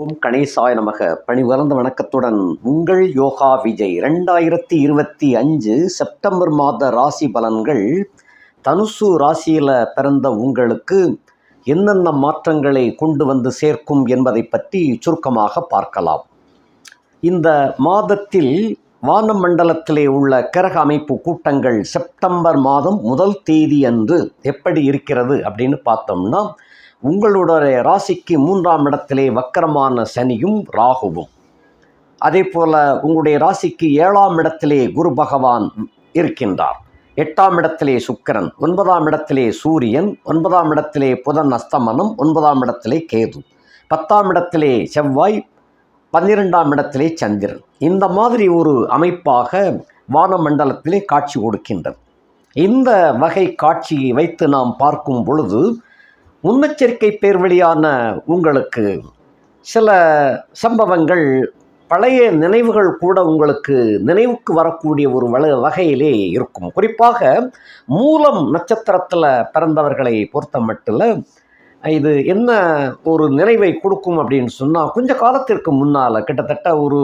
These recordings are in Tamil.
ஓம் கணேசாய நமக. பணிவளர்ந்த வணக்கத்துடன் உங்கள் யோகா விஜய். 2025 செப்டம்பர் மாத ராசி பலன்கள். தனுசு ராசியில் பிறந்த உங்களுக்கு என்னென்ன மாற்றங்களை கொண்டு வந்து சேர்க்கும் என்பதை பற்றி சுருக்கமாக பார்க்கலாம். இந்த மாதத்தில் வானமண்டலத்திலே உள்ள கிரக அமைப்பு கூட்டங்கள் செப்டம்பர் மாதம் 1 தேதி அன்று எப்படி இருக்கிறது அப்படின்னு பார்த்தோம்னா, உங்களுடைய ராசிக்கு 3ஆம் இடத்திலே வக்கரமான சனியும் ராகுவும், அதே போல் உங்களுடைய ராசிக்கு 7ஆம் இடத்திலே குரு பகவான் இருக்கின்றார், 8ஆம் இடத்திலே சுக்கிரன், 9ஆம் இடத்திலே சூரியன், 9ஆம் இடத்திலே புதன் அஸ்தமனம், 9ஆம் இடத்திலே கேது, 10ஆம் இடத்திலே செவ்வாய், 12ஆம் இடத்திலே சந்திரன். இந்த மாதிரி ஒரு அமைப்பாக வானமண்டலத்திலே காட்சி கொடுக்கின்றது. இந்த வகை காட்சியை வைத்து நாம் பார்க்கும் பொழுது முன்னெச்சரிக்கை பேர் வழியான உங்களுக்கு சில சம்பவங்கள், பழைய நினைவுகள் கூட உங்களுக்கு நினைவுக்கு வரக்கூடிய ஒரு வகையிலே இருக்கும். குறிப்பாக மூலம் நட்சத்திரத்தில் பிறந்தவர்களை பொறுத்த மட்டும் இது என்ன ஒரு நினைவை கொடுக்கும் அப்படின்னு சொன்னால், கொஞ்ச காலத்திற்கு முன்னால், கிட்டத்தட்ட ஒரு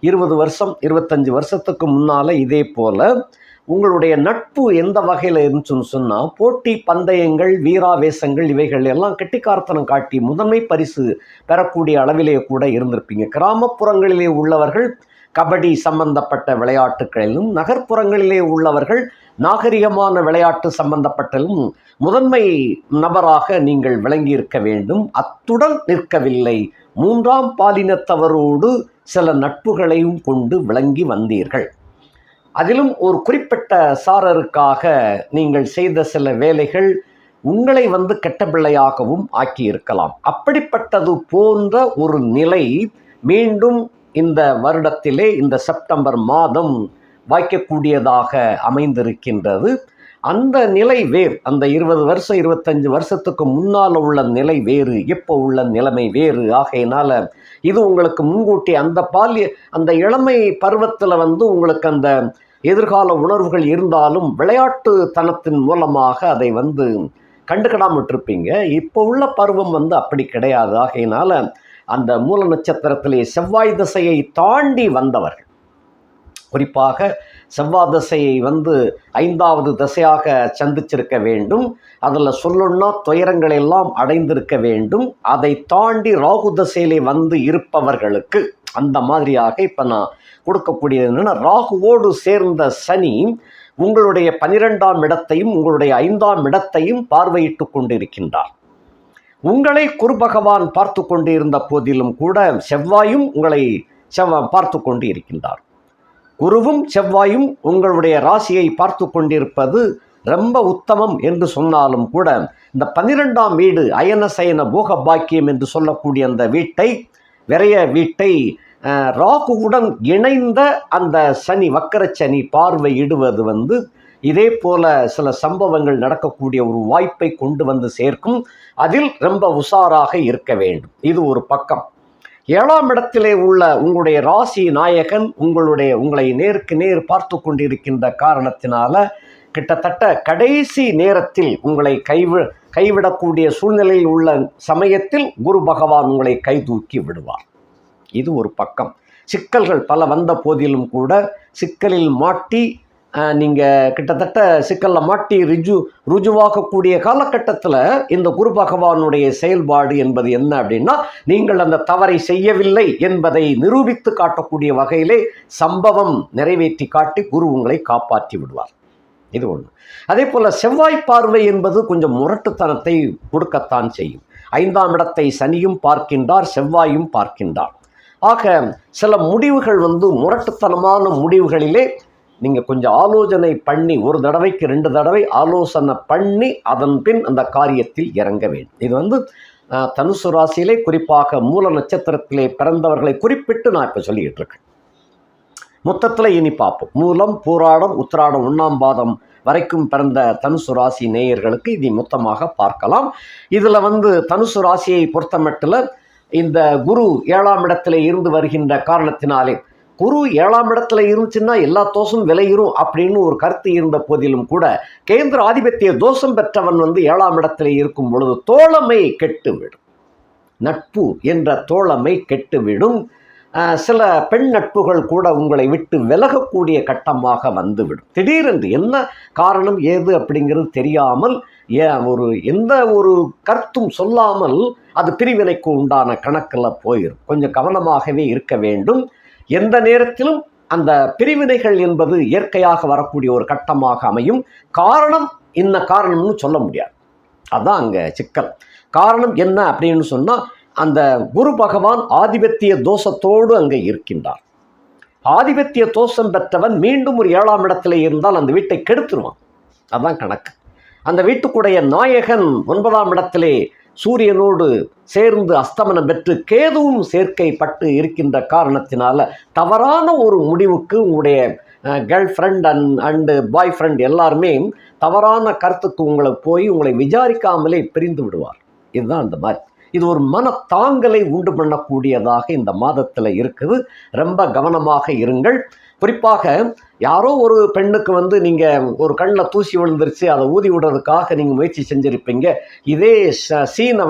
20 வருஷம் 25 வருஷத்துக்கு முன்னால் இதே போல் உங்களுடைய நட்பு எந்த வகையில் இருந்துச்சுன்னு சொன்னால், போட்டி பந்தயங்கள், வீராவேசங்கள், இவைகள் எல்லாம் கெட்டிக்காரத்தனம் காட்டி முதன்மை பரிசு பெறக்கூடிய அளவிலே கூட இருந்திருப்பீங்க. கிராமப்புறங்களிலே உள்ளவர்கள் கபடி சம்பந்தப்பட்ட விளையாட்டுகளிலும், நகர்ப்புறங்களிலே உள்ளவர்கள் நாகரிகமான விளையாட்டு சம்பந்தப்பட்டிலும் முதன்மை நபராக நீங்கள் விளங்கி இருக்க வேண்டும். அத்துடன் நிற்கவில்லை, 3ஆம் பாலினத்தவரோடு சில நட்புகளையும் கொண்டு விளங்கி வந்தீர்கள். அதிலும் ஒரு குறிப்பிட்ட சாரருக்காக நீங்கள் செய்த சில வேலைகள் உங்களை கெட்ட பிள்ளையாகவும் ஆக்கியிருக்கலாம். அப்படிப்பட்டது போன்ற ஒரு நிலை மீண்டும் இந்த வருடத்திலே, இந்த செப்டம்பர் மாதம் வாய்க்கக்கூடியதாக அமைந்திருக்கின்றது. அந்த நிலை வேறு, அந்த 20 வருஷம் 25 வருஷத்துக்கு முன்னால் உள்ள நிலை வேறு, இப்போ உள்ள நிலைமை வேறு. ஆகையினால இது உங்களுக்கு முன்கூட்டி அந்த இளமை பருவத்தில் உங்களுக்கு அந்த எதிர்கால உணர்வுகள் இருந்தாலும் விளையாட்டு தனத்தின் மூலமாக அதை கண்டுக்கிடாமல் விட்டுருப்பீங்க. இப்போ உள்ள பருவம் அப்படி கிடையாது. ஆகையினால அந்த மூல நட்சத்திரத்திலே செவ்வாய் திசையை தாண்டி வந்தவர்கள், குறிப்பாக செவ்வாய் திசையை 5வது திசையாக சந்திச்சிருக்க வேண்டும். அதில் சொல்லணும்னா துயரங்கள் எல்லாம் அடைந்திருக்க வேண்டும். அதை தாண்டி ராகு திசையிலே இருப்பவர்களுக்கு அந்த மாதிரியாக இப்போ நான் கொடுக்கக்கூடியது என்னென்னா, ராகுவோடு சேர்ந்த சனி உங்களுடைய 12ஆம் இடத்தையும் உங்களுடைய 5ஆம் இடத்தையும் பார்வையிட்டு கொண்டிருக்கின்றார். உங்களை குரு பகவான் பார்த்து கொண்டு இருந்த போதிலும் கூட செவ்வாயும் உங்களை பார்த்து கொண்டு இருக்கின்றார். குருவும் செவ்வாயும் உங்களுடைய ராசியை பார்த்து கொண்டிருப்பது ரொம்ப உத்தமம் என்று சொன்னாலும் கூட, இந்த 12ஆம் வீடு அயன சயன போக பாக்கியம் என்று சொல்லக்கூடிய அந்த வீட்டை, விரைய வீட்டை ராகுவுடன் இணைந்த அந்த சனி, வக்கர சனி பார்வையிடுவது இதே போல சில சம்பவங்கள் நடக்கக்கூடிய ஒரு வாய்ப்பை கொண்டு சேர்க்கும். அதில் ரொம்ப உஷாராக இருக்க வேண்டும். இது ஒரு பக்கம். 7ஆம் இடத்திலே உள்ள உங்களுடைய ராசி நாயகன் உங்களை நேருக்கு நேர் பார்த்து கொண்டிருக்கின்ற காரணத்தினால, கிட்டத்தட்ட கடைசி நேரத்தில் உங்களை கைவிடக்கூடிய சூழ்நிலையில் உள்ள சமயத்தில் குரு பகவான் உங்களை கை தூக்கி விடுவார். இது ஒரு பக்கம். சிக்கல்கள் பல வந்த போதிலும் கூட சிக்கலில் மாட்டி நீங்கள் கிட்டத்தட்ட சிக்கலில் மாட்டி ருஜுவாகக்கூடிய காலகட்டத்தில் இந்த குரு பகவானுடைய செயல்பாடு என்பது என்ன அப்படின்னா, நீங்கள் அந்த தவறை செய்யவில்லை என்பதை நிரூபித்து காட்டக்கூடிய வகையிலே சம்பவம் நிறைவேற்றி காட்டி குரு உங்களை காப்பாற்றி விடுவார். இது ஒன்று. அதே போல் செவ்வாய் பார்வை என்பது கொஞ்சம் முரட்டுத்தனத்தை கொடுக்கத்தான் செய்யும். 5ஆம் இடத்தை சனியும் பார்க்கின்றார், செவ்வாயும் பார்க்கின்றார். ஆக சில முடிவுகள் முரட்டுத்தனமான முடிவுகளிலே நீங்கள் கொஞ்சம் ஆலோசனை பண்ணி, ஒரு தடவைக்கு 2 தடவை ஆலோசனை பண்ணி அதன் பின் அந்த காரியத்தில் இறங்க வேண்டும். இது தனுசு ராசியிலே குறிப்பாக மூல நட்சத்திரத்திலே பிறந்தவர்களை குறிப்பிட்டு நான் இப்போ சொல்லிக்கிட்டு இருக்கேன். மொத்தத்தில் இனி பார்ப்போம். மூலம், பூராடம், உத்திராடம், 1ஆம் பாதம் வரைக்கும் பிறந்த தனுசு ராசி நேயர்களுக்கு இதை மொத்தமாக பார்க்கலாம். இதில் தனுசு ராசியை பொறுத்த மட்டில் இந்த குரு 7ஆம் இடத்துல இருந்து வருகின்ற காரணத்தினாலே, குரு 7ஆம் இடத்துல இருந்துச்சுன்னா எல்லா தோஷமும் விளையிரும் அப்படின்னு ஒரு கருத்து இருந்த போதிலும் கூட, கேந்திர ஆதிபத்திய தோஷம் பெற்றவன் 7ஆம் இடத்துல இருக்கும் பொழுது தோழமை கெட்டு விடும். நட்பு என்ற தோழமை கெட்டுவிடும். சில பெண் நட்புகள் கூட உங்களை விட்டு விலகக்கூடிய கட்டமாக வந்துவிடும். திடீரென்று என்ன காரணம் ஏது அப்படிங்கிறது தெரியாமல் எந்த ஒரு கருத்தும் சொல்லாமல் அது பிரிவினைக்கு உண்டான கணக்கில் போயிடும். கொஞ்சம் கவனமாகவே இருக்க வேண்டும். எந்த நேரத்திலும் அந்த பிரிவினைகள் என்பது இயற்கையாக வரக்கூடிய ஒரு கட்டமாக அமையும். காரணம் என்ன காரணம்னு சொல்ல முடியாது. அதுதான் அங்கே சிக்கல். காரணம் என்ன அப்படின்னு சொன்னால், அந்த குரு பகவான் ஆதிபத்திய தோஷத்தோடு அங்கே இருக்கின்றார். ஆதிபத்திய தோஷம் பெற்றவன் மீண்டும் ஒரு 7ஆம் இடத்துல இருந்தால் அந்த வீட்டை கெடுத்துருவான். அதுதான் கணக்கு. அந்த வீட்டுக்குடைய நாயகன் 9ஆம் இடத்திலே சூரியனோடு சேர்ந்து அஸ்தமனம் பெற்று கேதுவும் சேர்க்கைப்பட்டு இருக்கின்ற காரணத்தினால தவறான ஒரு முடிவுக்கு உங்களுடைய girl friend and bye friend எல்லாருமே தவறான கருத்துக்கு உங்களை விசாரிக்காமலே பிரிந்து விடுவார். இதுதான் அந்த மாதிரி. இது ஒரு மனத்தாங்கலை உண்டு பண்ணக்கூடியதாக இந்த மாதத்தில் இருக்குது. ரொம்ப கவனமாக இருங்கள். குறிப்பாக யாரோ ஒரு பெண்ணுக்கு நீங்கள் ஒரு கண்ணில் தூசி விழுந்துருச்சு, அதை ஊதி விடுறதுக்காக நீங்கள் முயற்சி செஞ்சுருப்பீங்க. இதே சீனை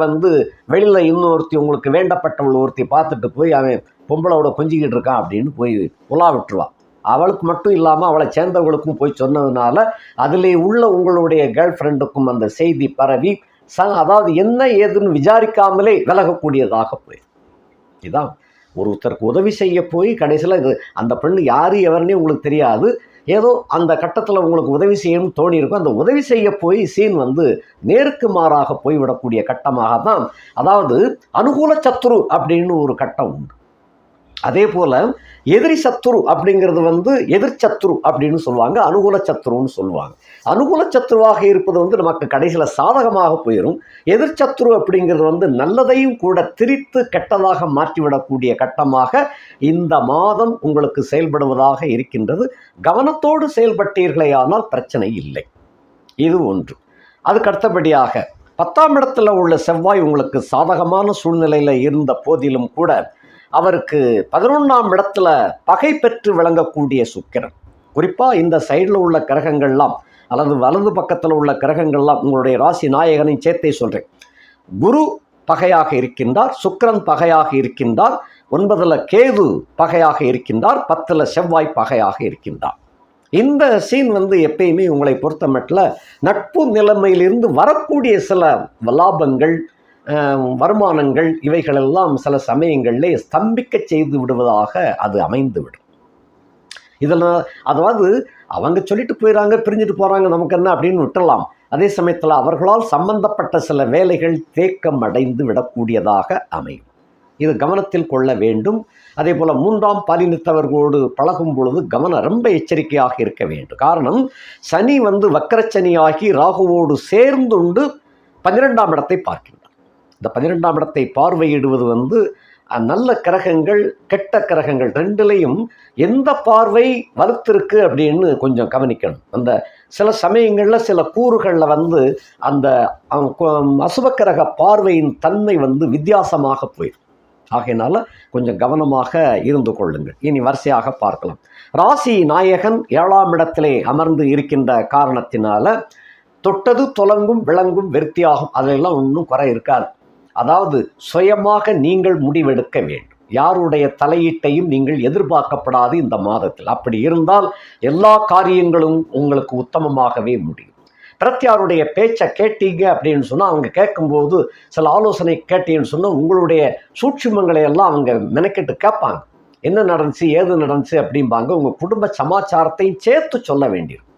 வெளியில் இன்னொருத்தி உங்களுக்கு வேண்டப்பட்டவள் ஒருத்தி பார்த்துட்டு போய் அவன் பொம்பளோட கொஞ்சிக்கிட்டு இருக்கான் அப்படின்னு போய் உலா விட்டுருவான். அவளுக்கு மட்டும் இல்லாமல் அவளை சேர்ந்தவர்களுக்கும் போய் சொன்னதுனால அதிலே உள்ள உங்களுடைய கேர்ள் ஃப்ரெண்டுக்கும் அந்த செய்தி பரவி அதாவது என்ன ஏதுன்னு விசாரிக்காமலே விலகக்கூடியதாக போயிடும். இதுதான் ஒருத்தருக்கு உதவி செய்ய போய் கடைசியில் அந்த பெண்ணு யார் எவருன்னே உங்களுக்கு தெரியாது. ஏதோ அந்த கட்டத்தில் உங்களுக்கு உதவி செய்யணும்னு தோணி இருக்கும். அந்த உதவி செய்ய போய் சீன் நேருக்கு மாறாக போய்விடக்கூடிய கட்டமாக தான், அதாவது அனுகூல சத்துரு அப்படின்னு ஒரு கட்டம் உண்டு. அதே போல் எதிரி சத்துரு அப்படிங்கிறது எதிர் சத்துரு அப்படின்னு சொல்லுவாங்க, அனுகூல சத்துருன்னு சொல்லுவாங்க. அனுகூல சத்துருவாக இருப்பது நமக்கு கடைசியில் சாதகமாக போயிடும். எதிர் சத்துரு அப்படிங்கிறது நல்லதையும் கூட திரித்து கெட்டதாக மாற்றிவிடக்கூடிய கட்டமாக இந்த மாதம் உங்களுக்கு செயல்படுவதாக இருக்கின்றது. கவனத்தோடு செயல்பட்டீர்களே ஆனால் பிரச்சனை இல்லை. இது ஒன்று. அதுக்கு அடுத்தபடியாக 10ஆம் இடத்துல உள்ள செவ்வாய் உங்களுக்கு சாதகமான சூழ்நிலையில் இருந்த போதிலும் கூட அவருக்கு 11ஆம் இடத்துல பகை பெற்று விளங்கக்கூடிய சுக்கிரன். குறிப்பாக இந்த சைடில் உள்ள கிரகங்கள்லாம் அல்லது வலது பக்கத்தில் உள்ள கிரகங்கள்லாம் உங்களுடைய ராசி நாயகனை சேர்த்தே சொல்கிறேன். குரு பகையாக இருக்கின்றார், சுக்கிரன் பகையாக இருக்கின்றார், 9ல் கேது பகையாக இருக்கின்றார், 10ல் செவ்வாய் பகையாக இருக்கின்றார். இந்த சீன் எப்பயுமே உங்களை பொறுத்த மட்டில் நட்பு நிலைமையிலிருந்து வரக்கூடிய சில லாபங்கள் வருமானங்கள் இவைகளெல்லாம் சில சமயங்களிலே ஸ்தம்பிக்க செய்து விடுவதாக அது அமைந்துவிடும். இதில் அதாவது அவங்க சொல்லிட்டு போயிடறாங்க, பிரிஞ்சுட்டு போகிறாங்க, நமக்கு என்ன அப்படின்னு விட்டுடலாம். அதே சமயத்தில் அவர்களால் சம்பந்தப்பட்ட சில வேலைகள் தேக்கம் அடைந்து விடக்கூடியதாக அமையும். இது கவனத்தில் கொள்ள வேண்டும். அதே போல் 3ஆம் பாலினத்தவர்களோடு பழகும் பொழுது கவனம் ரொம்ப எச்சரிக்கையாக இருக்க வேண்டும். காரணம், சனி வக்கரச்சனியாகி ராகுவோடு சேர்ந்துண்டு 12ஆம் இடத்தை பார்க்கின்றார். இந்த 12ஆம் இடத்தை பார்வையிடுவது நல்ல கிரகங்கள் கெட்ட கிரகங்கள் ரெண்டுலேயும் எந்த பார்வை வலுத்திருக்கு அப்படின்னு கொஞ்சம் கவனிக்கணும். அந்த சில சமயங்களில் சில கூறுகளில் அந்த அசுபக்கிரக பார்வையின் தன்மை வித்தியாசமாக போயிடும். ஆகையினால கொஞ்சம் கவனமாக இருந்து கொள்ளுங்கள். இனி வரிசையாக பார்க்கலாம். ராசி நாயகன் 7ஆம் இடத்திலே அமர்ந்து இருக்கின்ற காரணத்தினால தொட்டது தொலங்கும் விளங்கும் விருத்தியாகும், அதெல்லாம் ஒன்றும் குறை இருக்காது. அதாவது சுயமாக நீங்கள் முடிவெடுக்க வேண்டும். யாருடைய தலையீட்டையும் நீங்கள் எதிர்பார்க்கப்படாது இந்த மாதத்தில். அப்படி இருந்தால் எல்லா காரியங்களும் உங்களுக்கு உத்தமமாகவே முடியும். பிரத்யாருடைய பேச்சை கேட்டீங்க அப்படின்னு சொன்னால், அவங்க கேட்கும்போது சில ஆலோசனை கேட்டீங்கன்னு சொன்னால் உங்களுடைய சூட்சுமங்களை எல்லாம் அவங்க மெனக்கெட்டு கேட்பாங்க. என்ன நடந்துச்சு ஏது நடந்துச்சு அப்படிம்பாங்க. உங்கள் குடும்ப சமாச்சாரத்தையும் சேர்த்து சொல்ல வேண்டியிருக்கும்.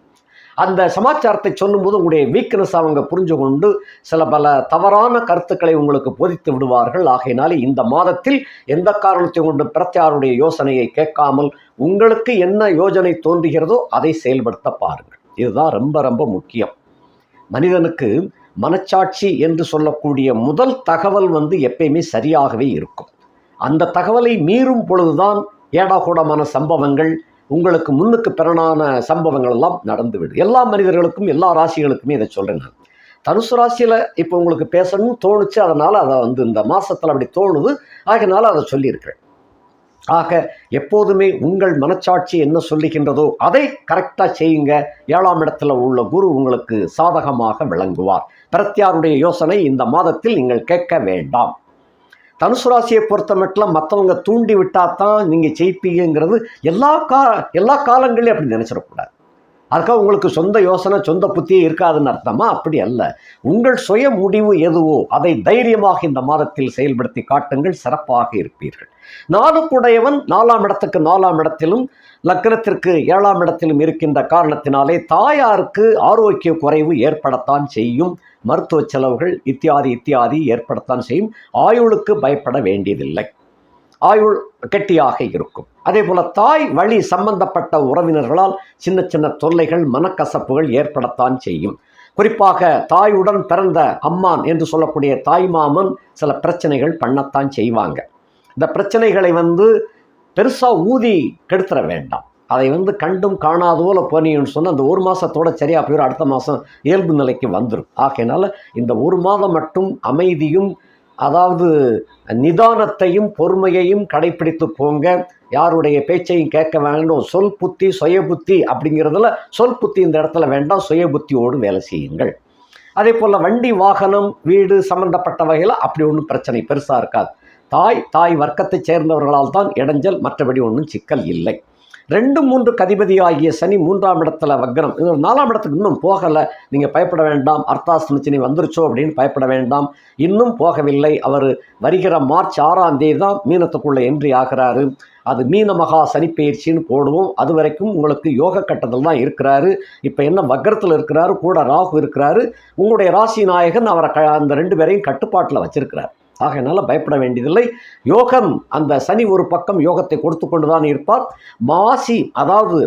அந்த சமாச்சாரத்தை சொல்லும்போது உங்களுடைய வீக்னஸ் அவங்க புரிஞ்சு கொண்டு சில பல தவறான கருத்துக்களை உங்களுக்கு போதித்து விடுவார்கள். ஆகையினாலே இந்த மாதத்தில் எந்த காரணத்தை கொண்டு பிரத்யாருடைய யோசனையை கேட்காமல் உங்களுக்கு என்ன யோஜனை தோன்றுகிறதோ அதை செயல்படுத்த பாருங்கள். இதுதான் ரொம்ப ரொம்ப முக்கியம். மனிதனுக்கு மனச்சாட்சி என்று சொல்லக்கூடிய முதல் தகவல் எப்பயுமே சரியாகவே இருக்கும். அந்த தகவலை மீறும் பொழுதுதான் ஏடாகூடமான சம்பவங்கள், உங்களுக்கு முன்னுக்கு பிறனான சம்பவங்கள் எல்லாம் நடந்துவிடும். எல்லா மனிதர்களுக்கும் எல்லா ராசிகளுக்குமே இதை சொல்கிறேன் நான். தனுசு ராசியில் இப்போ உங்களுக்கு பேசணும்னு தோணுச்சு, அதனால் அதை இந்த மாதத்தில் அப்படி தோணுது, ஆகினால அதை சொல்லியிருக்கிறேன். ஆக எப்போதுமே உங்கள் மனச்சாட்சி என்ன சொல்லுகின்றதோ அதை கரெக்டாக செய்யுங்க. 7ஆம் இடத்துல உள்ள குரு உங்களுக்கு சாதகமாக விளங்குவார். பிரத்யாருடைய யோசனை இந்த மாதத்தில் நீங்கள் கேட்க வேண்டாம். தனுசு ராசியை பொறுத்த மட்டும் மற்றவங்க தூண்டி விட்டால் தான் நீங்கள் ஜெயிப்பீங்கிறது எல்லா காலங்களையும் அப்படி நினச்சிடக்கூடாது. அதுக்காக உங்களுக்கு சொந்த யோசனை சொந்த புத்தியே இருக்காதுன்னு அர்த்தமா? அப்படி அல்ல. உங்கள் சுய முடிவு எதுவோ அதை தைரியமாக இந்த மாதத்தில் செயல்படுத்தி காட்டுங்கள், சிறப்பாக இருப்பீர்கள். 4 4ஆம் இடத்துக்கு 4ஆம் இடத்திலும் லக்னத்திற்கு 7ஆம் இடத்திலும் இருக்கின்ற காரணத்தினாலே தாயாருக்கு ஆரோக்கிய குறைவு ஏற்படத்தான் செய்யும். மருத்துவ செலவுகள் இத்தியாதி ஏற்படத்தான் செய்யும். ஆயுளுக்கு பயப்பட வேண்டியதில்லை, ஆயுள் கெட்டியாக இருக்கும். அதே போல தாய் வழி சம்பந்தப்பட்ட உறவினர்களால் சின்ன சின்ன தொல்லைகள் மனக்கசப்புகள் ஏற்படத்தான் செய்யும். குறிப்பாக தாயுடன் பிறந்த அம்மான் என்று சொல்லக்கூடிய தாய் மாமன் சில பிரச்சனைகள் பண்ணத்தான் செய்வாங்க. இந்த பிரச்சனைகளை பெருசாக ஊதி கெடுத்துட வேண்டாம். அதை கண்டும் காணாதோல போனீங்கன்னு சொன்னால் அந்த 1 மாதத்தோட சரியாக போயிடும், அடுத்த மாதம் இயல்பு நிலைக்கு வந்துடும். ஆகையினால இந்த 1 மாதம் மட்டும் அமைதியும் அதாவது நிதானத்தையும் பொறுமையையும் கடைப்பிடித்து போங்க. யாருடைய பேச்சையும் கேட்க வேண்டும். சொல் புத்தி சுய புத்தி அப்படிங்கிறதுல சொல் புத்தி இந்த இடத்துல வேண்டாம், சுய புத்தியோடு வேலை செய்யுங்கள். அதே போல் வண்டி வாகனம் வீடு சம்பந்தப்பட்ட வகையில் அப்படி ஒன்றும் பிரச்சனை பெருசாக இருக்காது. தாய் வர்க்கத்தை சேர்ந்தவர்களால் தான் இடைஞ்சல், மற்றபடி ஒன்றும் சிக்கல் இல்லை. 2, 3 அதிபதி ஆகிய சனி 3ஆம் இடத்துல வக்ரம், 4ஆம் இடத்துக்கு இன்னும் போகலை, நீங்கள் பயப்பட வேண்டாம். அர்த்தாஷ்டம வந்துருச்சோ அப்படின்னு பயப்பட வேண்டாம், இன்னும் போகவில்லை. அவர் வருகிற மார்ச் 6ஆம் தேதி தான் மீனத்துக்குள்ளே என்ட்ரி ஆகிறாரு. அது மீன மகா சனி பயிற்சின்னு போடுவோம். அது வரைக்கும் உங்களுக்கு யோக கட்டத்தில் தான் இருக்கிறாரு. இப்போ என்ன வக்ரத்தில் இருக்கிறாரு, கூட ராகு இருக்கிறாரு. உங்களுடைய ராசி நாயகன் அவரை அந்த 2 பேரையும் கட்டுப்பாட்டில் வச்சிருக்கிறார். ஆகையினால பயப்பட வேண்டியதில்லை. யோகம் அந்த சனி ஒரு பக்கம் யோகத்தை கொடுத்து கொண்டு தான் இருப்பார். மாசி, அதாவது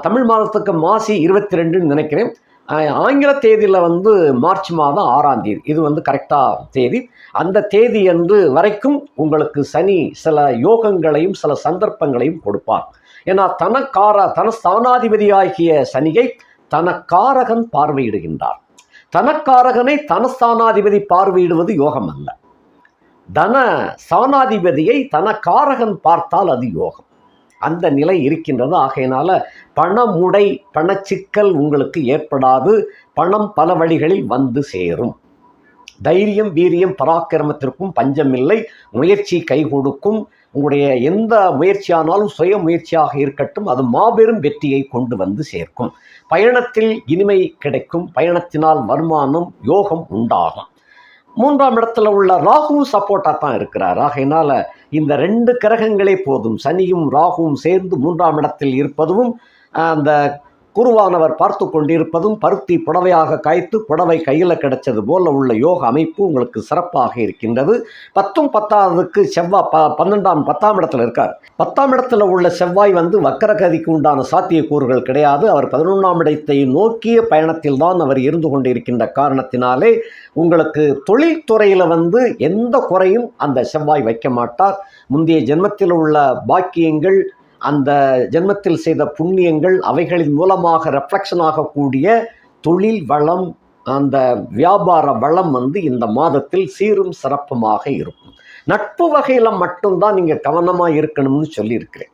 தமிழ் மாதத்துக்கு மாசி 22ன்னு நினைக்கிறேன். ஆங்கில தேதியில் மார்ச் மாதம் 6ஆம் தேதி, இது கரெக்டாக தேதி. அந்த தேதி என்று வரைக்கும் உங்களுக்கு சனி சில யோகங்களையும் சில சந்தர்ப்பங்களையும் கொடுப்பார். ஏன்னா தனஸ்தானாதிபதியாகிய சனியை தனக்காரகன் பார்வையிடுகின்றார். தனக்காரகனை தனஸ்தானாதிபதி பார்வையிடுவது யோகம் அல்ல. தன ஸ்தானாதிபதியை தனக்காரகன் பார்த்தால் அது யோகம். அந்த நிலை இருக்கின்றது. ஆகையினால பணமுடை பணச்சிக்கல் உங்களுக்கு ஏற்படாது. பணம் பல வழிகளில் வந்து சேரும். தைரியம் வீரியம் பராக்கிரமத்திற்கும் பஞ்சமில்லை. முயற்சி கை கொடுக்கும். உங்களுடைய எந்த முயற்சியானாலும் சுய முயற்சியாக இருக்கட்டும், அது மாபெரும் வெற்றியை கொண்டு வந்து சேர்க்கும். பயணத்தில் இனிமை கிடைக்கும். பயணத்தினால் வருமானம் யோகம் உண்டாகும். 3ஆம் இடத்துல உள்ள ராகுவும் சப்போர்ட்டாக தான் இருக்கிறார். ஆகையினால இந்த 2 கிரகங்களே போதும். சனியும் ராகுவும் சேர்ந்து 3ஆம் இடத்தில் இருப்பதும் அந்த குருவானவர் பார்த்து கொண்டிருப்பதும் பருத்தி புடவையாக காய்த்து புடவை கையில் கிடைச்சது போல உள்ள யோக அமைப்பு உங்களுக்கு சிறப்பாக இருக்கின்றது. 10ம் 10ஆவதுக்கு செவ்வாய் 10ஆம் இடத்துல இருக்கார். 10ஆம் இடத்துல உள்ள செவ்வாய் வக்கரகதிக்கு உண்டான சாத்தியக்கூறுகள் கிடையாது. அவர் 11ஆம் இடத்தை நோக்கிய பயணத்தில் தான் அவர் இருந்து கொண்டிருக்கின்ற காரணத்தினாலே உங்களுக்கு தொழில்துறையில் எந்த குறையும் அந்த செவ்வாய் வைக்க மாட்டார். முந்தைய ஜென்மத்தில் உள்ள பாக்கியங்கள், அந்த ஜென்மத்தில் செய்த புண்ணியங்கள், அவைகளின் மூலமாக ரெஃப்ளெக்ஷன் ஆகக்கூடிய தொழில் வளம், அந்த வியாபார வளம் இந்த மாதத்தில் சீரும் சிறப்புமாக இருக்கும். நட்பு வகையில் மட்டும்தான் நீங்கள் கவனமாக இருக்கணும்னு சொல்லியிருக்கிறேன்.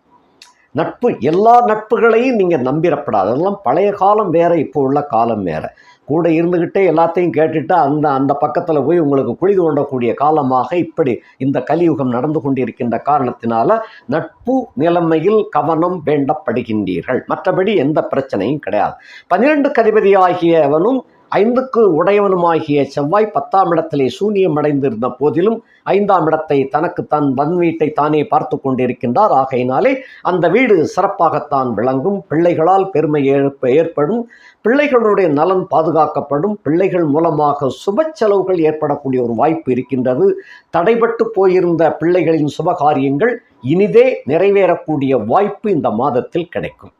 நட்பு, எல்லா நட்புகளையும் நீங்கள் நம்பிடப்படாது. அதெல்லாம் பழைய காலம் வேறு, இப்போ உள்ள காலம் வேறு. கூட இருந்துக்கிட்டே எல்லாத்தையும் கேட்டுட்டு அந்த பக்கத்தில் போய் உங்களுக்கு குழி தோண்டக்கூடிய காலமாக இப்படி இந்த கலியுகம் நடந்து கொண்டிருக்கின்ற காரணத்தினால நட்பு நிலைமையில் கவனம் வேண்டப்படுகின்றீர்கள். மற்றபடி எந்த பிரச்சனையும் கிடையாது. 12 அதிபதி ஆகியவனும் 5க்கு உடையவனுமாகிய செவ்வாய் 10ஆம் இடத்திலே சூனியம் அடைந்திருந்த போதிலும் 5ஆம் இடத்தை தனக்கு தன் வீட்டை தானே பார்த்து கொண்டிருக்கின்றார். ஆகையினாலே அந்த வீடு சிறப்பாகத்தான் விளங்கும். பிள்ளைகளால் பெருமை ஏற்படும். பிள்ளைகளுடைய நலன் பாதுகாக்கப்படும். பிள்ளைகள் மூலமாக சுப செலவுகள் ஏற்படக்கூடிய ஒரு வாய்ப்பு இருக்கின்றது. தடைபட்டு போயிருந்த பிள்ளைகளின் சுபகாரியங்கள் இனிதே நிறைவேறக்கூடிய வாய்ப்பு இந்த மாதத்தில் கிடைக்கும்.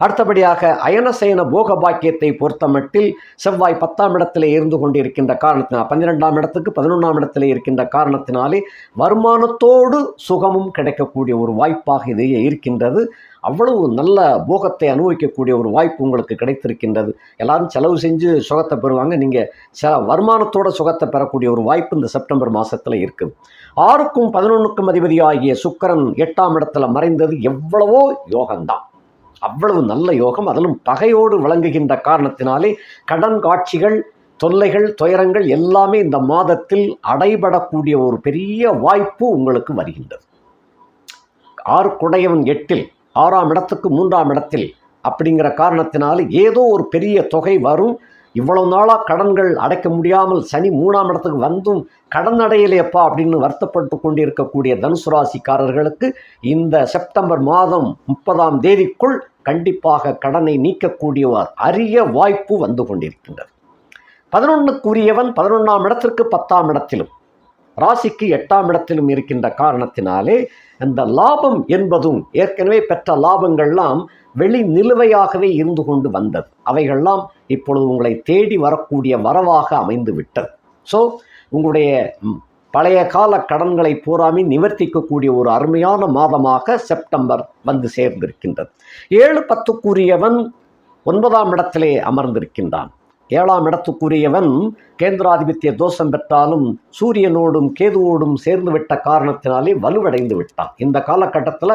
அடுத்தபடியாக அயனசயன போக பாக்கியத்தை பொறுத்தமட்டில் செவ்வாய் 10ஆம் இடத்திலே இருந்து கொண்டிருக்கின்ற காரணத்தினால் 12ஆம் இடத்துக்கு 11ஆம் இடத்திலே இருக்கின்ற காரணத்தினாலே வருமானத்தோடு சுகமும் கிடைக்கக்கூடிய ஒரு வாய்ப்பாக இது இருக்கின்றது. அவ்வளவு நல்ல போகத்தை அனுபவிக்கக்கூடிய ஒரு வாய்ப்பு உங்களுக்கு கிடைத்திருக்கின்றது. எல்லாரும் செலவு செஞ்சு சுகத்தை பெறுவாங்க. நீங்கள் வருமானத்தோட சுகத்தை பெறக்கூடிய ஒரு வாய்ப்பு இந்த செப்டம்பர் மாதத்தில் இருக்குது. 6க்கும் 11க்கும் அதிபதி ஆகிய சுக்கிரன் 8ஆம் இடத்துல மறைந்தது எவ்வளவோ யோகம்தான். அவ்வளவு நல்ல யோகம். அதிலும் பகையோடு விளங்குகின்ற காரணத்தினாலே கடன் காட்சிகள், தொல்லைகள், துயரங்கள் எல்லாமே இந்த மாதத்தில் அடைபடக்கூடிய ஒரு பெரிய வாய்ப்பு உங்களுக்கு வருகின்றது. 6 குடையவன் 8ல் 6ஆம் இடத்துக்கு 3ஆம் இடத்தில் அப்படிங்கிற காரணத்தினால ஏதோ ஒரு பெரிய தொகை வரும். இவ்வளவு நாளாக கடன்கள் அடைக்க முடியாமல் சனி 3ஆம் இடத்துக்கு வந்தும் கடன் அடையலையப்பா அப்படின்னு வருத்தப்பட்டு கொண்டிருக்கக்கூடிய தனுசு ராசிக்காரர்களுக்கு இந்த செப்டம்பர் மாதம் 30ஆம் தேதிக்குள் கண்டிப்பாக கடனை நீக்கக்கூடிய அரிய வாய்ப்பு வந்து கொண்டிருக்கின்றது. 11க்குரியவன் 11ஆம் இடத்திற்கு 10ஆம் இடத்திலும் ராசிக்கு 8ஆம் இடத்திலும் இருக்கின்ற காரணத்தினாலே அந்த லாபம் என்பதும் ஏற்கனவே பெற்ற லாபங்கள்லாம் வெளி நிலுவையாகவே இருந்து கொண்டு வந்தது. அவைகள்லாம் இப்பொழுது உங்களை தேடி வரக்கூடிய வரவாக அமைந்து விட்டது. ஸோ உங்களுடைய பழைய கால கடன்களை பூராமே நிவர்த்திக்கக்கூடிய ஒரு அருமையான மாதமாக செப்டம்பர் வந்து சேர்ந்திருக்கின்றது. 7, 10க்குரியவன் 9ஆம் இடத்திலே அமர்ந்திருக்கின்றான். 7ஆம் இடத்துக்குரியவன் கேந்திராதிபத்திய தோஷம் பெற்றாலும் சூரியனோடும் கேதுவோடும் சேர்ந்து விட்ட காரணத்தினாலே வலுவடைந்து விட்டான். இந்த காலகட்டத்தில்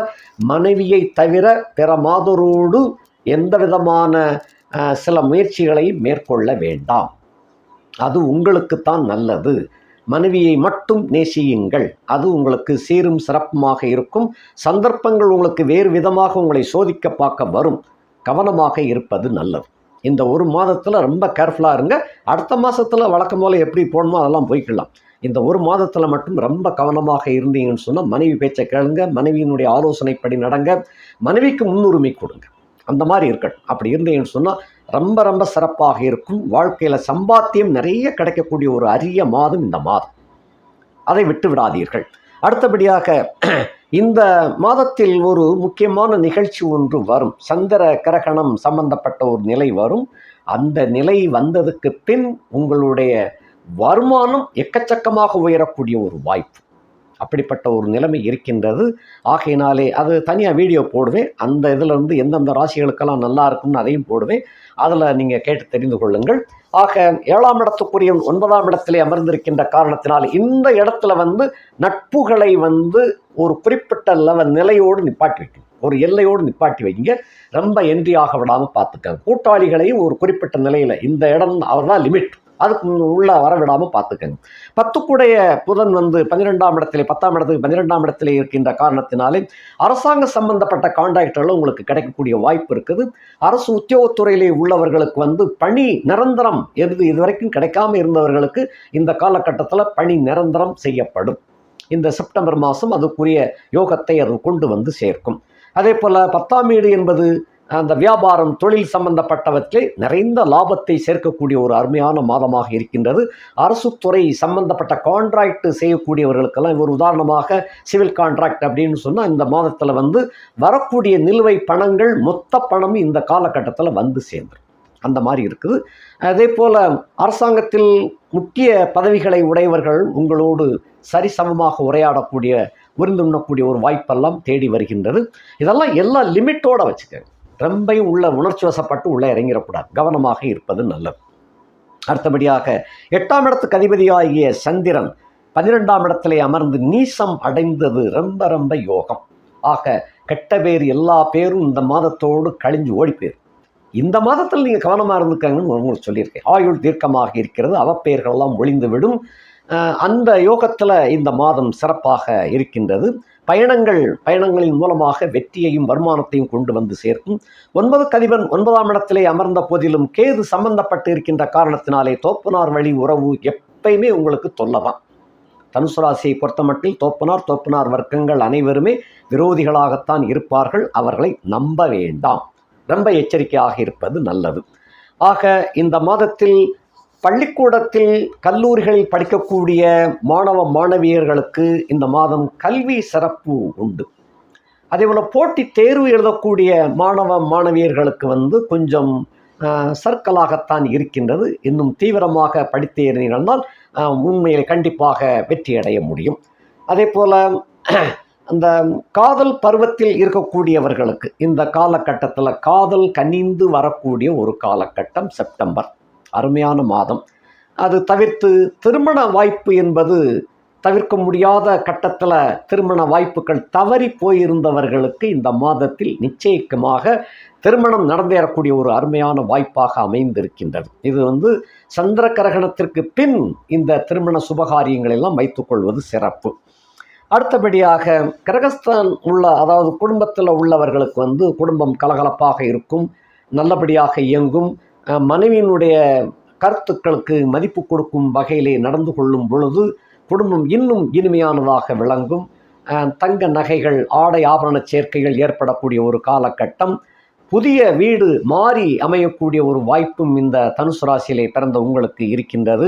மனைவியை தவிர பிற மாதரோடு எந்த விதமான சில முயற்சிகளை மேற்கொள்ள வேண்டாம். அது உங்களுக்குத்தான் நல்லது. மனைவியை மட்டும் நேசியுங்கள். அது உங்களுக்கு சீரும் சிறப்புமாக இருக்கும். சந்தர்ப்பங்கள் உங்களுக்கு வேறு விதமாக உங்களை சோதிக்க பார்க்க வரும். கவனமாக இருப்பது நல்லது. இந்த ஒரு மாதத்தில் ரொம்ப கேர்ஃபுல்லாக இருங்க. அடுத்த மாதத்தில் வழக்கம் போல் எப்படி போகணுமோ அதெல்லாம் போய்க்கலாம். இந்த ஒரு மாதத்தில் மட்டும் ரொம்ப கவனமாக இருந்தீங்கன்னு சொன்னால் மனைவி பேச்சை கேளுங்க, மனைவியினுடைய ஆலோசனைப்படி நடங்க, மனைவிக்கு முன்னுரிமை கொடுங்க. அந்த மாதிரி இருக்கட்டும். அப்படி இருந்தீங்கன்னு சொன்னால் ரொம்ப ரொம்ப சிறப்பாக இருக்கும். வாழ்க்கையில் சம்பாத்தியம் நிறைய கிடைக்கக்கூடிய ஒரு அரிய மாதம் இந்த மாதம். அதை விட்டு விடாதீர்கள். அடுத்தபடியாக இந்த மாதத்தில் ஒரு முக்கியமான நிகழ்ச்சி ஒன்று வரும். சந்திர கிரகணம் சம்பந்தப்பட்ட ஒரு நிலை வரும். அந்த நிலை வந்ததுக்கு பின் உங்களுடைய வருமானம் எக்கச்சக்கமாக உயரக்கூடிய ஒரு வாய்ப்பு, அப்படிப்பட்ட ஒரு நிலைமை இருக்கின்றது. ஆகையினாலே அது தனியாக வீடியோ போடுவேன். அந்த இதிலிருந்து எந்தெந்த ராசிகளுக்கெல்லாம் நல்லா இருக்கும்னு அதையும் போடுவேன். அதில் நீங்கள் கேட்டு தெரிந்து கொள்ளுங்கள். ஆக 7ஆம் இடத்துக்குரிய 9ஆம் இடத்திலே அமர்ந்திருக்கின்ற காரணத்தினால் இந்த இடத்துல நட்புகளை ஒரு குறிப்பிட்ட நிலையோடு நிப்பாட்டி வைக்கும், ஒரு எல்லையோடு நிப்பாட்டி வைங்க. ரொம்ப என்ட்ரியாக விடாமல் பார்த்துக்கங்க. கூட்டாளிகளையும் ஒரு குறிப்பிட்ட நிலையில் இந்த இடம் அவர் தான் லிமிட், அதுக்கு உள்ள வர விடாமல் பார்த்துக்கங்க. 10க்குடைய புதன் 12ஆம் இடத்திலே 10ஆம் இடத்துக்கு 12ஆம் இடத்திலே இருக்கின்ற காரணத்தினாலே அரசாங்க சம்பந்தப்பட்ட கான்ட்ராக்டர்களும் உங்களுக்கு கிடைக்கக்கூடிய வாய்ப்பு இருக்குது. அரசு உத்தியோகத்துறையிலே உள்ளவர்களுக்கு பணி நிரந்தரம் இதுவரைக்கும் கிடைக்காம இருந்தவர்களுக்கு இந்த காலகட்டத்தில் பணி நிரந்தரம் செய்யப்படும். இந்த செப்டம்பர் மாதம் அதுக்குரிய யோகத்தை அது கொண்டு சேர்க்கும். அதே போல் 10ஆம் வீடு என்பது அந்த வியாபாரம், தொழில் சம்பந்தப்பட்டவற்றை நிறைந்த லாபத்தை சேர்க்கக்கூடிய ஒரு அருமையான மாதமாக இருக்கின்றது. அரசு துறை சம்பந்தப்பட்ட கான்ட்ராக்ட் செய்யக்கூடியவர்களுக்கெல்லாம் ஒரு உதாரணமாக சிவில் கான்ட்ராக்ட் அப்படின்னு சொன்னால் இந்த மாதத்தில் வரக்கூடிய நிலுவை பணங்கள் மொத்த பணம் இந்த காலகட்டத்தில் சேர்ந்துடும். அந்த மாதிரி இருக்குது. அதே போல் அரசாங்கத்தில் முக்கிய பதவிகளை உடையவர்கள் உங்களோடு சரிசமமாக உரையாடக்கூடிய, விருந்துண்ணக்கூடிய ஒரு வாய்ப்பெல்லாம் தேடி வருகின்றது. இதெல்லாம் எல்லா லிமிட்டோடு வச்சுக்கோங்க. ரொம்பையும் உள்ள உணர்ச்சி வசப்பட்டு உள்ளே இறங்கிடக்கூடாது. கவனமாக இருப்பது நல்லது. அடுத்தபடியாக 8ஆம் இடத்துக்கு அதிபதியாகிய சந்திரன் 12ஆம் இடத்திலே அமர்ந்து நீசம் அடைந்தது ரொம்ப ரொம்ப யோகம். ஆக கெட்ட பேர் எல்லா பேரும் இந்த மாதத்தோடு கழிஞ்சு ஓடிப்பேர். இந்த மாதத்தில் நீங்கள் கவனமாக இருந்துக்கங்கன்னு உங்களுக்கு சொல்லியிருக்கேன். ஆயுள் தீர்க்கமாக இருக்கிறது. அவப்பெயர்களெல்லாம் ஒளிந்து விடும். அந்த யோகத்தில் இந்த மாதம் சிறப்பாக இருக்கின்றது. பயணங்களின் மூலமாக வெற்றியையும் வருமானத்தையும் கொண்டு சேர்க்கும். 9க்கு அதிபன் 9ஆம் இடத்திலே அமர்ந்த போதிலும் கேது சம்பந்தப்பட்டு இருக்கின்ற காரணத்தினாலே தோப்பனார் வழி உறவு எப்பயுமே உங்களுக்கு தொல்லதான். தனுசு ராசியை பொறுத்தமட்டில் தோப்பனார் வர்க்கங்கள் அனைவருமே விரோதிகளாகத்தான் இருப்பார்கள். அவர்களை நம்ப வேண்டாம். ரொம்ப எச்சரிக்கையாக இருப்பது நல்லது. ஆக இந்த மாதத்தில் பள்ளிக்கூடத்தில் கல்லூரிகளில் படிக்கக்கூடிய மாணவியர்களுக்கு இந்த மாதம் கல்வி சிறப்பு உண்டு. அதேபோல் போட்டி தேர்வு எழுதக்கூடிய மாணவியர்களுக்கு கொஞ்சம் சர்க்கலாகத்தான் இருக்கின்றது. இன்னும் தீவிரமாக படித்தேறினால் உண்மையில் கண்டிப்பாக வெற்றி அடைய முடியும். அதே போல் அந்த காதல் பருவத்தில் இருக்கக்கூடியவர்களுக்கு இந்த காலகட்டத்தில் காதல் கனிந்து வரக்கூடிய ஒரு காலகட்டம் செப்டம்பர். அருமையான மாதம். அது தவிர்த்து திருமண வாய்ப்பு என்பது தவிர்க்க முடியாத கட்டத்தில் திருமண வாய்ப்புகள் தவறி போயிருந்தவர்களுக்கு இந்த மாதத்தில் நிச்சயமாக திருமணம் நடந்தேறக்கூடிய ஒரு அருமையான வாய்ப்பாக அமைந்திருக்கின்றது. இது சந்திர கிரகணத்திற்கு பின் இந்த திருமண சுபகாரியங்கள் எல்லாம் வைத்துக்கொள்வது சிறப்பு. அடுத்தபடியாக கிரகஸ்தான் அதாவது குடும்பத்தில் உள்ளவர்களுக்கு குடும்பம் கலகலப்பாக இருக்கும், நல்லபடியாக இயங்கும், மனைவியினுடைய கருத்துக்களுக்கு மதிப்பு கொடுக்கும் வகையிலே நடந்து கொள்ளும் பொழுது குடும்பம் இன்னும் இனிமையானதாக விளங்கும். தங்க நகைகள், ஆடை ஆபரண சேர்க்கைகள் ஏற்படக்கூடிய ஒரு காலகட்டம். புதிய வீடு மாறி அமையக்கூடிய ஒரு வாய்ப்பும் இந்த தனுசு ராசியிலே பிறந்த உங்களுக்கு இருக்கின்றது.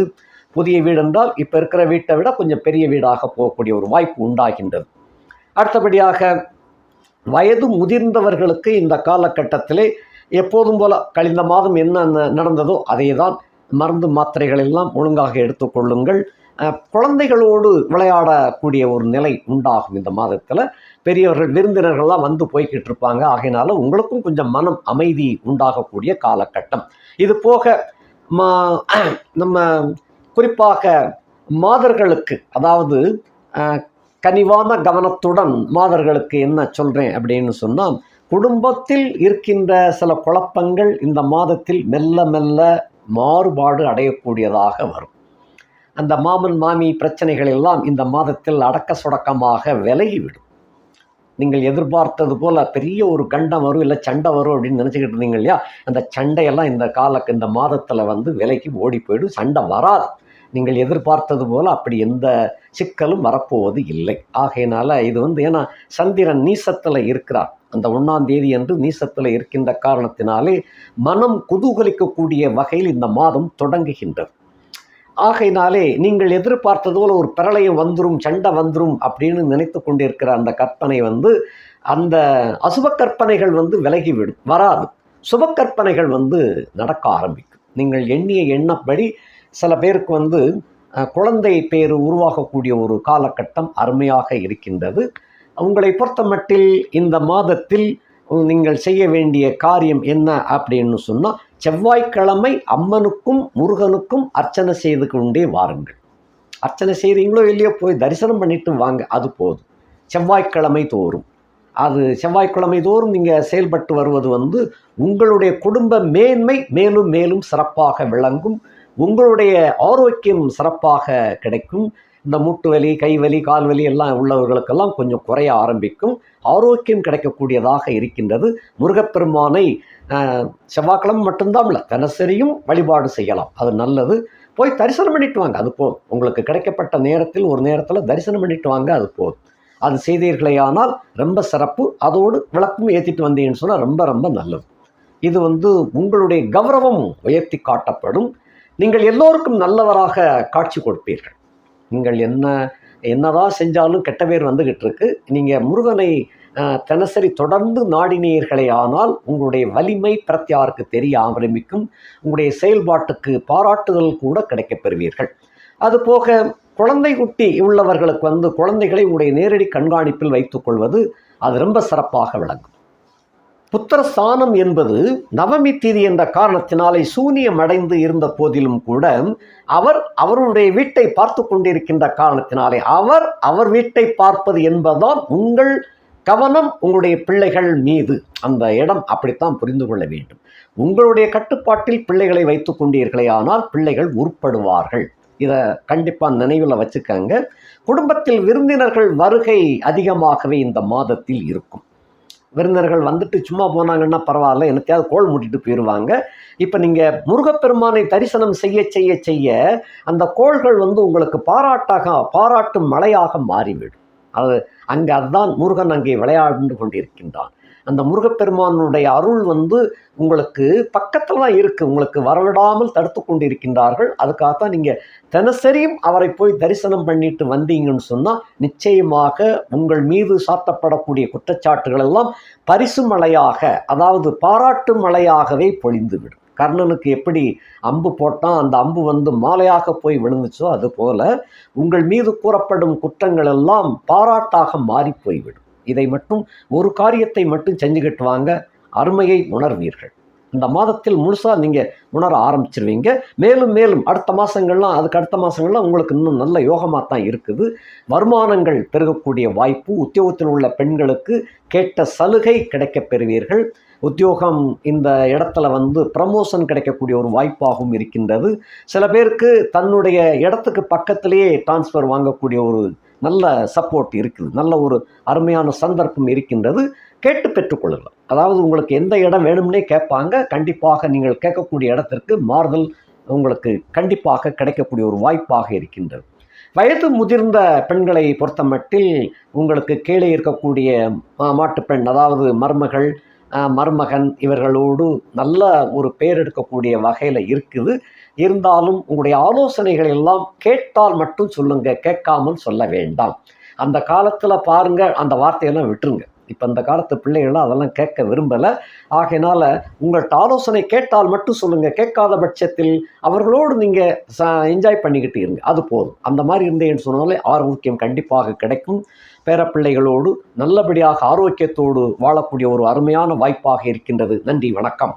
புதிய வீடு என்றால் இப்போ இருக்கிற வீட்டை விட கொஞ்சம் பெரிய வீடாக போகக்கூடிய ஒரு வாய்ப்பு உண்டாகின்றது. அடுத்தபடியாக வயது முதிர்ந்தவர்களுக்கு இந்த காலகட்டத்திலே எப்போதும் போல கழிந்த மாதம் என்ன நடந்ததோ அதே தான், மருந்து மாத்திரைகள் எல்லாம் ஒழுங்காக எடுத்துக்கொள்ளுங்கள். குழந்தைகளோடு விளையாடக்கூடிய ஒரு நிலை உண்டாகும். இந்த மாதத்தில் பெரியவர்கள் விருந்தினர்கள்லாம் போய்கிட்டு இருப்பாங்க. ஆகையினால உங்களுக்கும் கொஞ்சம் மனம் அமைதி உண்டாகக்கூடிய காலகட்டம். இது போக நம்ம குறிப்பாக மாதர்களுக்கு, அதாவது கனிவான கவனத்துடன் மாதர்களுக்கு என்ன சொல்கிறேன் அப்படின்னு சொன்னால், குடும்பத்தில் இருக்கின்ற சில குழப்பங்கள் இந்த மாதத்தில் மெல்ல மெல்ல மாறுபாடு அடையக்கூடியதாக வரும். அந்த மாமன் மாமி பிரச்சனைகள் எல்லாம் இந்த மாதத்தில் அடக்க சுடக்கமாக விலகிவிடும். நீங்கள் எதிர்பார்த்தது போல் பெரிய ஒரு கண்டம் வரும், இல்லை சண்டை வரும் அப்படின்னு நினச்சிக்கிட்டு இருந்தீங்க இல்லையா, அந்த சண்டையெல்லாம் இந்த மாதத்தில் விலகி ஓடி போயிடும். சண்டை வராது. நீங்கள் எதிர்பார்த்தது போல் அப்படி எந்த சிக்கலும் வரப்போவது இல்லை. ஆகையினால இது ஏன்னா சந்திரன் நீசத்தில் இருக்கிறார். அந்த 1ஆம் தேதி என்று நீசத்தில் இருக்கின்ற காரணத்தினாலே மனம் குதூகலிக்கக்கூடிய வகையில் இந்த மாதம் தொடங்குகின்றது. ஆகையினாலே நீங்கள் எதிர்பார்த்தது போல ஒரு பிரளயம் வந்துடும், சண்டை வந்துடும் அப்படின்னு நினைத்து கொண்டிருக்கிற அந்த கற்பனை அந்த அசுப கற்பனைகள் விலகிவிடும், வராது. சுப கற்பனைகள் நடக்க ஆரம்பிக்கும். நீங்கள் எண்ணிய எண்ணப்படி சில பேருக்கு குழந்தை பேரு உருவாகக்கூடிய ஒரு காலகட்டம் அருமையாக இருக்கின்றது. உங்களை பொறுத்த மட்டில் இந்த மாதத்தில் நீங்கள் செய்ய வேண்டிய காரியம் என்ன அப்படின்னு சொன்னால், செவ்வாய்க்கிழமை அம்மனுக்கும் முருகனுக்கும் அர்ச்சனை செய்து கொண்டே வாருங்கள். அர்ச்சனை செய்கிறீங்களோ இல்லையோ போய் தரிசனம் பண்ணிட்டு வாங்க, அது போதும். செவ்வாய்க்கிழமை தோறும் நீங்கள் செயல்பட்டு வருவது உங்களுடைய குடும்ப மேன்மை மேலும் மேலும் சிறப்பாக விளங்கும். உங்களுடைய ஆரோக்கியம் சிறப்பாக கிடைக்கும். இந்த மூட்டு வலி, கை வலி, கால் வலி எல்லாம் உள்ளவர்களுக்கெல்லாம் கொஞ்சம் குறைய ஆரம்பிக்கும். ஆரோக்கியம் கிடைக்கக்கூடியதாக இருக்கின்றது. முருகப்பெருமானை செவ்வாய்க்கிழமை மட்டும்தான் இல்லை, தினசரியும் வழிபாடு செய்யலாம், அது நல்லது. போய் தரிசனம் பண்ணிட்டு வாங்க, அது போதும். உங்களுக்கு கிடைக்கப்பட்ட நேரத்தில் ஒரு நேரத்தில் தரிசனம் பண்ணிட்டு வாங்க, அது போதும். அது செய்தீர்களே ஆனால் ரொம்ப சிறப்பு. அதோடு விளக்கும் ஏற்றிட்டு வந்தீங்கன்னு சொன்னால் ரொம்ப ரொம்ப நல்லது. இது உங்களுடைய கௌரவம் உயர்த்தி காட்டப்படும். நீங்கள் எல்லோருக்கும் நல்லவராக காட்சி கொடுப்பீர்கள். நீங்கள் என்னதான் செஞ்சாலும் கெட்ட பேர் வந்துகிட்டு இருக்கு. நீங்கள் முருகனை தினசரி தொடர்ந்து நாடினீர்களே ஆனால் உங்களுடைய வலிமை பிரத்யாருக்கு தெரிய ஆரம்பிக்கும். உங்களுடைய செயல்பாட்டுக்கு பாராட்டுதல் கூட கிடைக்கப் பெறுவீர்கள். அதுபோக குழந்தை குட்டி உள்ளவர்களுக்கு குழந்தைகளை உங்களுடைய நேரடி கண்காணிப்பில் வைத்துக்கொள்வது அது ரொம்ப சிறப்பாக விளங்கும். புத்திரஸ்தானம் என்பது நவமி தீதி என்ற காரணத்தினாலே சூனியம் அடைந்து இருந்த போதிலும் கூட அவருடைய வீட்டை பார்த்து கொண்டிருக்கின்ற காரணத்தினாலே அவர் வீட்டை பார்ப்பது என்பதுதான் உங்கள் கவனம் உங்களுடைய பிள்ளைகள் மீது. அந்த இடம் அப்படித்தான் புரிந்து கொள்ள வேண்டும். உங்களுடைய கட்டுப்பாட்டில் பிள்ளைகளை வைத்து கொண்டீர்களே ஆனால் பிள்ளைகள் உருப்படுவார்கள். இதை கண்டிப்பாக நினைவில் வச்சுக்கங்க. குடும்பத்தில் விருந்தினர்கள் வருகை அதிகமாகவே இந்த மாதத்தில் இருக்கும். விருந்தினர்கள் சும்மா போனாங்கன்னா பரவாயில்ல, என்னத்தையாவது கோல் மூட்டிட்டு போயிடுவாங்க. இப்போ நீங்கள் முருகப்பெருமானை தரிசனம் செய்ய செய்ய அந்த கோள்கள் உங்களுக்கு பாராட்டும் மழையாக மாறிவிடும். அதுதான் முருகன் அங்கே விளையாண்டு கொண்டிருக்கின்றான். அந்த முருகப்பெருமானுடைய அருள் உங்களுக்கு பக்கத்தில் தான் இருக்குது. உங்களுக்கு வரவிடாமல் தடுத்து கொண்டிருக்கின்றார்கள். அதுக்காகத்தான் நீங்கள் தினசரியும் அவரை போய் தரிசனம் பண்ணிட்டு வந்தீங்கன்னு சொன்னால் நிச்சயமாக உங்கள் மீது சாத்தப்படக்கூடிய குற்றச்சாட்டுகள் எல்லாம் பரிசு மழையாக, அதாவது பாராட்டு மழையாகவே பொழிந்துவிடும். கர்ணனுக்கு எப்படி அம்பு போட்டால் அந்த அம்பு மாலையாக போய் விழுந்துச்சோ அதுபோல உங்கள் மீது கூறப்படும் குற்றங்கள் எல்லாம் பாராட்டாக மாறி போய்விடும். இதை மட்டும் ஒரு காரியத்தை மட்டும் செஞ்சுக்கிட்டு வாங்க, அருமையை உணர்வீர்கள். இந்த மாதத்தில் முழுசாக நீங்கள் உணர ஆரம்பிச்சிருவீங்க. மேலும் மேலும் அடுத்த மாதங்கள்லாம் அதுக்கு அடுத்த மாதங்கள்லாம் உங்களுக்கு இன்னும் நல்ல யோகமாக தான் இருக்குது. வருமானங்கள் பெருகக்கூடிய வாய்ப்பு, உத்தியோகத்தில் உள்ள பெண்களுக்கு கேட்ட சலுகை கிடைக்கப் பெறுவீர்கள். உத்தியோகம் இந்த இடத்துல ப்ரமோஷன் கிடைக்கக்கூடிய ஒரு வாய்ப்பாகவும் இருக்கின்றது. சில பேருக்கு தன்னுடைய இடத்துக்கு பக்கத்திலேயே டிரான்ஸ்ஃபர் வாங்கக்கூடிய ஒரு நல்ல சப்போர்ட் இருக்குது. நல்ல ஒரு அருமையான சந்தர்ப்பம் இருக்கின்றது. கேட்டு பெற்றுக்கொள்ளலாம். அதாவது உங்களுக்கு எந்த இடம் வேணும்னே கேட்பாங்க. கண்டிப்பாக நீங்கள் கேட்கக்கூடிய இடத்திற்கு மாறுதல் உங்களுக்கு கண்டிப்பாக கிடைக்கக்கூடிய ஒரு வாய்ப்பாக இருக்கின்றது. வயது முதிர்ந்த பெண்களை பொறுத்தமட்டில் உங்களுக்கு கீழே இருக்கக்கூடிய மாட்டுப்பெண், அதாவது மருமகள், மருமகன் இவர்களோடு நல்ல ஒரு பேர் எடுக்கக்கூடிய வகையில் இருக்குது. இருந்தாலும் உங்களுடைய ஆலோசனைகள் எல்லாம் கேட்டால் மட்டும் சொல்லுங்க, கேட்காமல் சொல்ல வேண்டாம். அந்த காலத்தில் பாருங்கள், அந்த வார்த்தையெல்லாம் விட்டுருங்க. இப்போ இந்த காலத்து பிள்ளைகள்லாம் அதெல்லாம் கேட்க விரும்பலை. ஆகையினால உங்கள்கிட்ட ஆலோசனை கேட்டால் மட்டும் சொல்லுங்கள். கேட்காத பட்சத்தில் அவர்களோடு நீங்கள் என்ஜாய் பண்ணிக்கிட்டு இருங்க, அது போதும். அந்த மாதிரி இருந்தேன்னு சொன்னாலே ஆரோக்கியம் கண்டிப்பாக கிடைக்கும். பேரப்பிள்ளைகளோடு நல்லபடியாக ஆரோக்கியத்தோடு வாழக்கூடிய ஒரு அருமையான வாய்ப்பாக இருக்கின்றது. நன்றி, வணக்கம்.